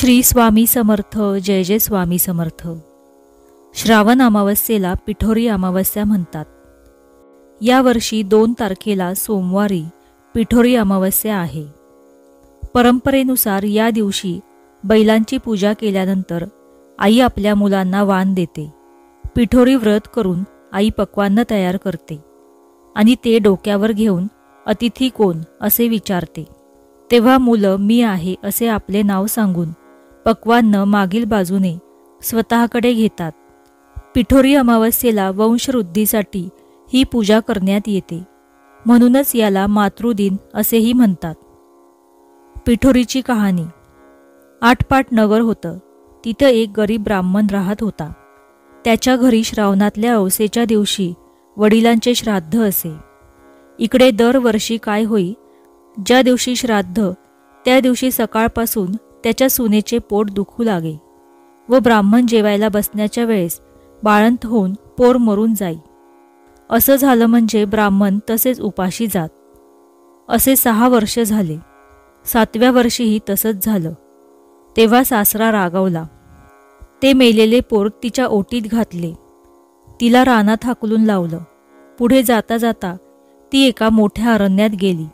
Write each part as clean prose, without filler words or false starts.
श्री स्वामी समर्थ. जय जय स्वामी समर्थ. श्रावण अमावस्येला पिठोरी अमावस्या म्हणतात. या वर्षी 2 तारखेला सोमवारी पिठोरी अमावस्या आहे. परंपरेनुसार या दिवशी बैलांची पूजा केल्यानंतर आई आपल्या मुलांना वाण देते. पिठोरी व्रत करून आई पक्वान्न तयार करते आणि ते डोक्यावर घेऊन अतिथी कोण असे विचारते. तेव्हा मुलं मी आहे असे आपले नाव सांगून पक्वान्न मागील बाजूने स्वतःकडे घेतात. पिठोरी अमावस्येला वंशवृद्धीसाठी ही पूजा करण्यात येते, म्हणूनच याला मातृदिन असेही म्हणतात. पिठोरीची कहाणी. आटपाट नगर होतं. तिथं एक गरीब ब्राह्मण राहत होता. त्याच्या घरी श्रावणातल्या अवसेच्या दिवशी वडिलांचे श्राद्ध असे. इकडे दरवर्षी काय होई, ज्या दिवशी श्राद्ध त्या दिवशी सकाळपासून त्याच्या सुनेचे पोट दुखू लागे व ब्राह्मण जेवायला बसण्याच्या वेळेस बाळंत होऊन पोर मरून जाई. असं झालं म्हणजे ब्राह्मण तसेच उपाशी जात. असे 6 वर्ष झाले. 7व्या वर्षीही तसंच झालं. तेव्हा सासरा रागावला. ते मेलेले पोर तिच्या ओटीत घातले. तिला रानात हाकलून लावलं. पुढे जाता जाता ती एका मोठ्या अरण्यात गेली.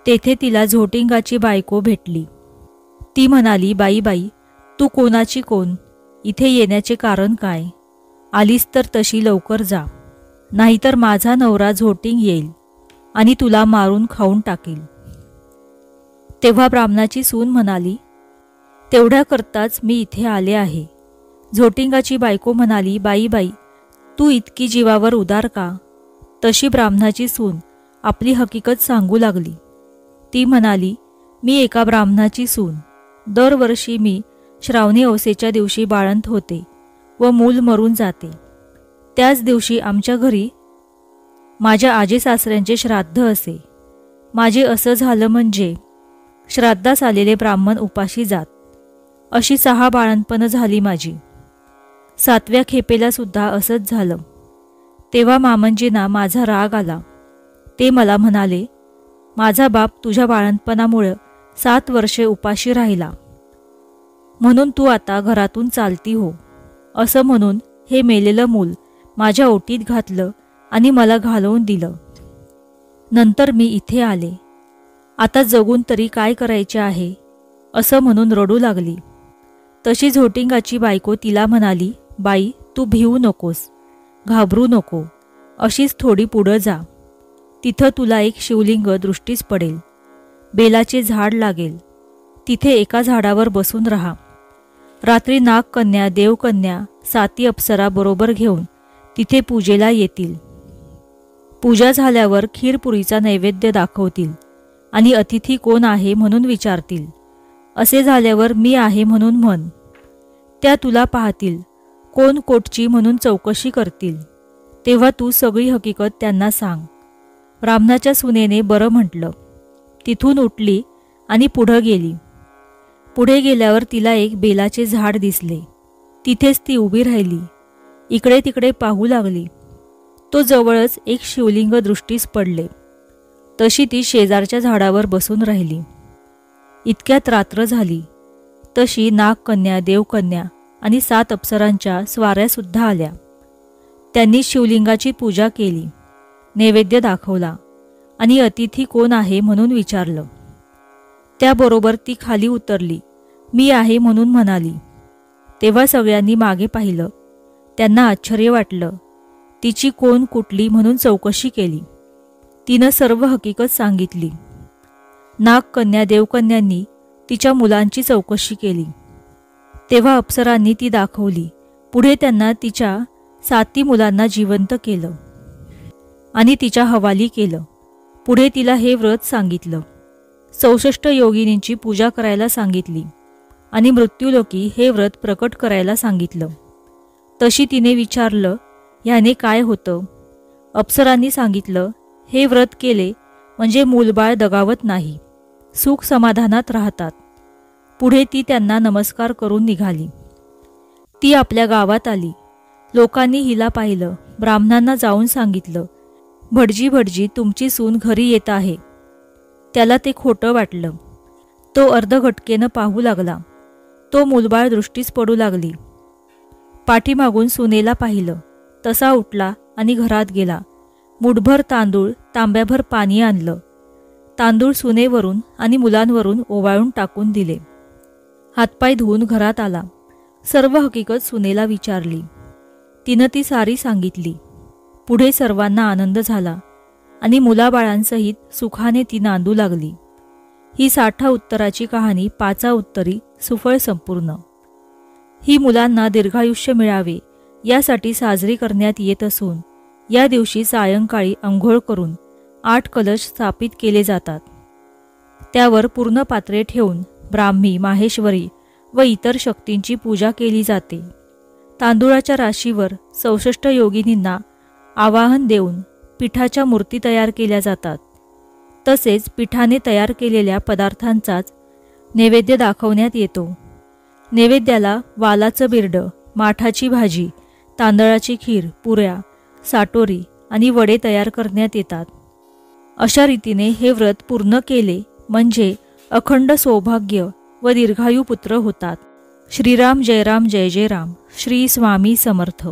तेथे तिला झोटिंगाची बायको भेटली. ती म्हणाली, बाई बाई, तू कोणाची कोण? इथे येण्याचे कारण काय? आलीस तर तशी लवकर जा, नाहीतर माझा नवरा झोटिंग येईल आणि तुला मारून खाऊन टाकील. तेव्हा ब्राह्मणाची सून म्हणाली, तेवढ्याकरताच मी इथे आले आहे. झोटिंगाची बायको म्हणाली, बाई बाई, तू इतकी जीवावर उदार का? तशी ब्राह्मणाची सून आपली हकीकत सांगू लागली. ती म्हणाली, मी एका ब्राह्मणाची सून. दरवर्षी मी श्रावणी अवसेच्या दिवशी बाळंत होते व मूल मरून जाते. त्याच दिवशी आमच्या घरी माझ्या आजी सासऱ्यांचे श्राद्ध असे. माझे असं झालं म्हणजे श्राद्धास आलेले ब्राह्मण उपाशी जात. अशी 6 बाळंतपणं झाली माझी. 7व्या खेपेला सुद्धा असंच झालं. तेव्हा मामंजींना माझा राग आला. ते मला म्हणाले, माझा बाप तुझ्या बाळंतपणामुळे 7 वर्षे उपाशी राहिला, म्हणून तू आता घरातून चालती हो. असं म्हणून हे मेलेलं मूल माझ्या ओटीत घातलं आणि मला घालवून दिलं. नंतर मी इथे आले. आता जगून तरी काय करायचे आहे असं म्हणून रडू लागली. तशी झोटिंगाची बायको तिला म्हणाली, बाई, तू भिवू नकोस, घाबरू नको, अशीच थोडी पुढं जा. तिथं तुला एक शिवलिंग दृष्टीस पडेल. बेलाचे झाड लागेल. तिथे एका झाडावर बसून राहा. रात्री नागकन्या, देवकन्या, 7 अप्सरा बरोबर घेऊन तिथे पूजेला येतील. पूजा झाल्यावर खीरपुरीचा नैवेद्य दाखवतील आणि अतिथी कोण आहे म्हणून विचारतील. असे झाल्यावर मी आहे म्हणून म्हण. त्या तुला पाहतील. कोण कोटची म्हणून चौकशी करतील. तेव्हा तू सगळी हकीकत त्यांना सांग. ब्राह्मणाच्या सुनेने बरं म्हटलं. तिथून उठली आणि पुढं गेली. पुढे गेल्यावर तिला एक बेलाचे झाड दिसले. तिथेच ती उभी राहिली. इकडे तिकडे पाहू लागली. तो जवळच एक शिवलिंग दृष्टीस पडले. तशी ती शेजारच्या झाडावर बसून राहिली. इतक्यात रात्र झाली. तशी नागकन्या, देवकन्या आणि 7 अप्सरांच्या स्वाऱ्यासुद्धा आल्या. त्यांनी शिवलिंगाची पूजा केली, नैवेद्य दाखवला आणि अतिथी कोण आहे म्हणून विचारलं. त्याबरोबर ती खाली उतरली. मी आहे म्हणून म्हणाली. तेव्हा सगळ्यांनी मागे पाहिलं. त्यांना आश्चर्य वाटलं. तिची कोण कुठली म्हणून चौकशी केली. तिनं सर्व हकीकत सांगितली. नागकन्या, देवकन्यांनी तिच्या मुलांची चौकशी केली. तेव्हा अप्सरांनी ती दाखवली. पुढे त्यांना तिच्या 7 मुलांना जिवंत केलं आणि तिच्या हवाली केलं. पुढे तिला हे व्रत सांगितलं. 64 योगिनींची पूजा करायला सांगितली आणि मृत्यूलोकी हे व्रत प्रकट करायला सांगितलं. तशी तिने विचारलं, ह्याने काय होतं? अप्सरांनी सांगितलं, हे व्रत केले म्हणजे मूलबाळ दगावत नाही, सुख समाधानात राहतात. पुढे ती त्यांना नमस्कार करून निघाली. ती आपल्या गावात आली. लोकांनी हिला पाहिलं. ब्राह्मणांना जाऊन सांगितलं, भटजी भटजी, तुमची सून घरी येत आहे. त्याला ते खोटं वाटलं. तो अर्धघटकेनं पाहू लागला. तो मुलबाळ दृष्टीस पडू लागली. पाठीमागून सुनेला पाहिलं. तसा उठला आणि घरात गेला. मुठभर तांदूळ, तांब्याभर पाणी आणलं. तांदूळ सुनेवरून आणि मुलांवरून ओवाळून टाकून दिले. हातपाय धुवून घरात आला. सर्व हकीकत सुनेला विचारली. तिनं ती सारी सांगितली. पुढे सर्वांना आनंद झाला आणि मुलाबाळांसहित सुखाने ती नांदू लागली. ही 60 उत्तराची कहाणी 5 उत्तरी सुफळ संपूर्ण. ही मुलांना दीर्घायुष्य मिळावे यासाठी साजरी करण्यात येत असून या दिवशी सायंकाळी अंघोळ करून 8 कलश स्थापित केले जातात. त्यावर पूर्ण पात्रे ठेवून ब्राह्मी, माहेश्वरी व इतर शक्तींची पूजा केली जाते. तांदुळाच्या राशीवर 64 योगिनींना आवाहन देऊन पिठाच्या मूर्ती तयार केल्या जातात. तसेच पिठाने तयार केलेल्या पदार्थांचाच नैवेद्य दाखवण्यात येतो. नैवेद्याला वालाचं बिरडं, माठाची भाजी, तांदळाची खीर, पुऱ्या, साटोरी आणि वडे तयार करण्यात येतात. अशा रीतीने हे व्रत पूर्ण केले म्हणजे अखंड सौभाग्य व दीर्घायू पुत्र होतात. श्रीराम जय राम जय जय राम. श्री स्वामी समर्थ.